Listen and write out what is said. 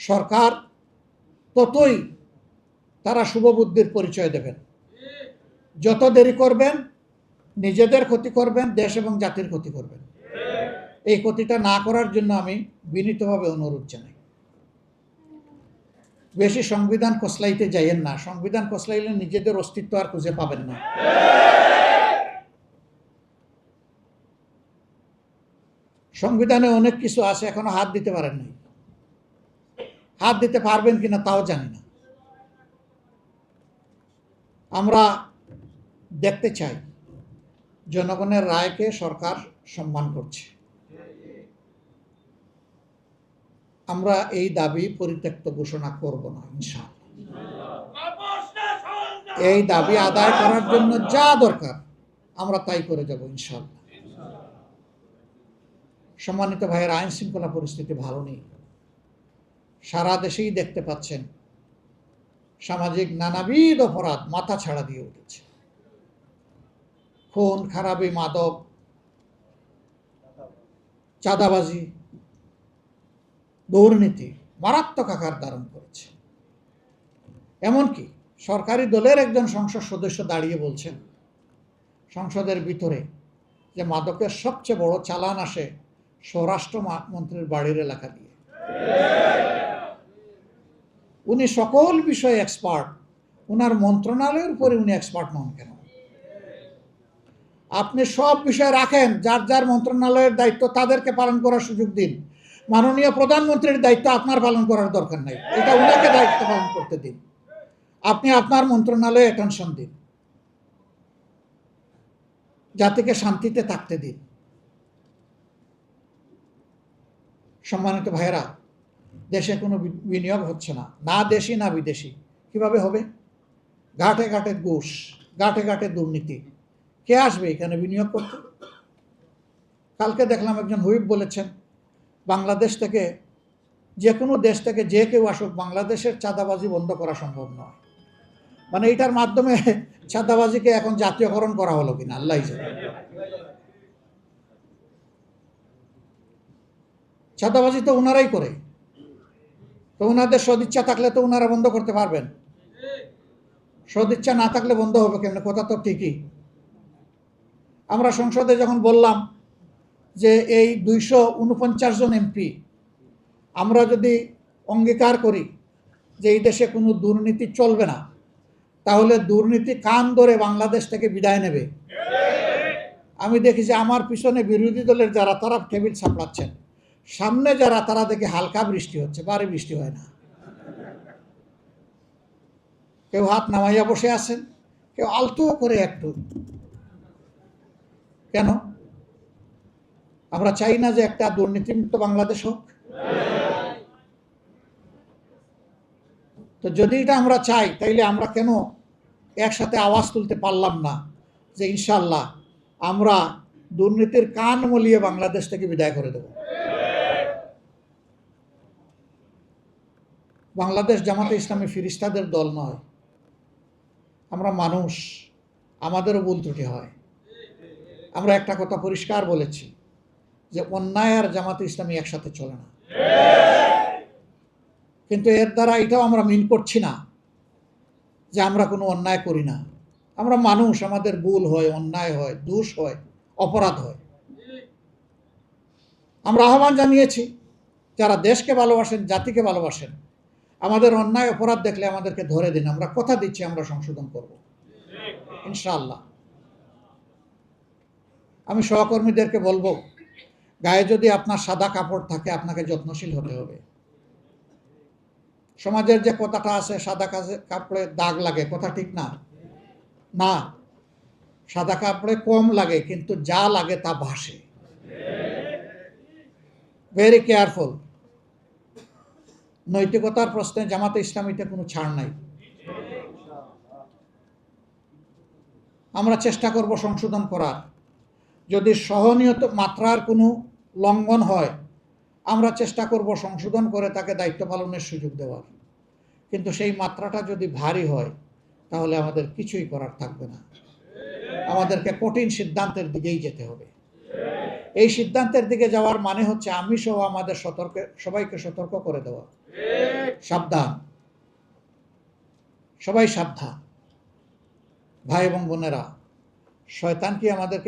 সরকার ততই তারা শুভবুদ্ধির পরিচয় দেবেন। যত দেরি করবেন নিজেদের ক্ষতি করবেন, দেশ এবং জাতির ক্ষতি করবেন। এই ক্ষতিটা না করার জন্য আমি বিনীতভাবে অনুরোধ জানাই। বেশি সংবিধান কসলাইতে যাইয়েন না। সংবিধান কসলাইলে নিজেদের অস্তিত্ব আর খুঁজে পাবেন না। সংবিধানে অনেক কিছু আছে, এখনো হাত দিতে পারেন নাই। হাত দিতে পারবেন কিনা তাও জানি না। আমরা দেখতে চাই জনগণের রায়কে সরকার সম্মান করছে। আমরা এই দাবি পরিত্যক্ত ঘোষণা করব না ইনশাআল্লাহ। এই দাবি আদায় করার জন্য যা দরকার আমরা তাই করে যাব ইনশাআল্লাহ। সম্মানিত ভাইয়ের, আইন শৃঙ্খলা পরিস্থিতি ভালো নেই। সারা দেশেই দেখতে পাচ্ছেন সামাজিক নানাবিধ অপরাধ মাথা ছাড়া দিয়ে উঠেছে। খুন খারাপি, মাদক, চাঁদাবাজি, দুর্নীতি মারাত্মক আকার ধারণ করেছে। এমনকি সরকারি দলের একজন সংসদ সদস্য দাঁড়িয়ে বলছেন সংসদের ভিতরে যে মাদকের সবচেয়ে বড় চালান আসে স্বরাষ্ট্র মন্ত্রীর বাড়ির এলাকা দিয়ে। উনি সকল বিষয়ে এক্সপার্ট, উনার মন্ত্রণালয়ের উপরে উনি এক্সপার্ট নন কেন? আপনি সব বিষয় রাখেন, যার যার মন্ত্রণালয়ের দায়িত্ব তাদেরকে পালন করার সুযোগ দিন। মাননীয় প্রধানমন্ত্রীর দায়িত্ব আপনার পালন করার দরকার নাই, এটা উনাকে দায়িত্ব পালন করতে দিন। আপনি আপনার মন্ত্রণালয়ে অ্যাটেনশন দিন, জাতিকে শান্তিতে থাকতে দিন। সম্মানিত ভাইয়েরা, দেশে কোনো বিনিয়োগ হচ্ছে না, না দেশি না বিদেশি। কিভাবে হবে? ঘাটে ঘাটে ঘুষ, ঘাটে ঘাটে দুর্নীতি। কে আসবে এখানে বিনিয়োগ করতে? কালকে দেখলাম একজন হুইপ বলেছেন বাংলাদেশ থেকে, যে কোনো দেশ থেকে যে কেউ আসুক, বাংলাদেশের চাঁদাবাজি বন্ধ করা সম্ভব নয়। মানে এটার মাধ্যমে চাঁদাবাজিকে এখন জাতীয়করণ করা হলো কিনা আল্লাহ জানে। চাঁদাবাজি তো ওনারাই করে, তো ওনাদের সদিচ্ছা থাকলে তো ওনারা বন্ধ করতে পারবেন। সদিচ্ছা না থাকলে বন্ধ হবে কেমনে? কথা তো ঠিকই। আমরা সংসদে যখন বললাম যে এই 249 জন এমপি আমরা যদি অঙ্গীকার করি যে এই দেশে কোনো দুর্নীতি চলবে না, তাহলে দুর্নীতি কান ধরে বাংলাদেশ থেকে বিদায় নেবে। আমি দেখি যে আমার পিছনে বিরোধী দলের যারা, তারা টেবিল সাপড়াচ্ছেন, সামনে যারা, তারা দেখি হালকা বৃষ্টি হচ্ছে, ভারী বৃষ্টি হয় না। কেউ হাত নামাইয়া বসে আছেন, কেউ আলতো করে একটু। কেন? আমরা চাই না যে একটা দুর্নীতিমুক্ত বাংলাদেশ হোক? তো যদি এটা আমরা চাই, তাইলে আমরা কেন একসাথে আওয়াজ তুলতে পারলাম না যে ইনশাল্লাহ আমরা দুর্নীতির কান মলিয়ে বাংলাদেশ থেকে বিদায় করে দেব? বাংলাদেশ জামাতে ইসলামী ফিরিস্তাদের দল নয়, আমরা মানুষ, আমাদেরও ভুল ত্রুটি হয়। আমরা একটা কথা পরিষ্কার বলেছি যে অন্যায় আর জামাতে ইসলামী একসাথে চলে না। কিন্তু এর দ্বারা এটাও আমরা মিন করছি না যে আমরা কোনো অন্যায় করি না। আমরা মানুষ, আমাদের ভুল হয়, অন্যায় হয়, দোষ হয়, অপরাধ হয়। আমরা আহ্বান জানিয়েছি যারা দেশকে ভালোবাসেন, জাতিকে ভালোবাসেন, আমাদের অন্যায় অপরাধ দেখলে আমাদেরকে ধরে দিন। আমরা কথা দিচ্ছি আমরা সংশোধন করব ইনশাআল্লাহ। আমি সহকর্মীদেরকে বলবো, গায়ে যদি আপনার সাদা কাপড় থাকে আপনাকে যত্নশীল হতে হবে। সমাজের যে কথাটা আছে সাদা কাপড়ে দাগ লাগে, কথা ঠিক না? না, সাদা কাপড়ে কম লাগে, কিন্তু যা লাগে তা ভাসে। Very careful. নৈতিকতার প্রশ্নে জামাতে ইসলামীতে কোনো ছাড় নাই। আমরা চেষ্টা করব সংশোধন করার। যদি সহনীয় মাত্রার কোনো লঙ্ঘন হয়, আমরা চেষ্টা করব সংশোধন করে তাকে দায়িত্ব পালনের সুযোগ দেওয়ার। কিন্তু সেই মাত্রাটা যদি ভারী হয়, তাহলে আমাদের কিছুই করার থাকবে না। আমাদেরকে কঠিন সিদ্ধান্তের দিকেই যেতে হবে। এই সিদ্ধান্তের দিকে যাওয়ার মানে হচ্ছে আমি সহ আমাদের সবাইকে সতর্ক করে দেওয়া, সাবধান, সবাই সাবধান। ভাই এবং বোনেরা, শয়তান কি আমাদেরকে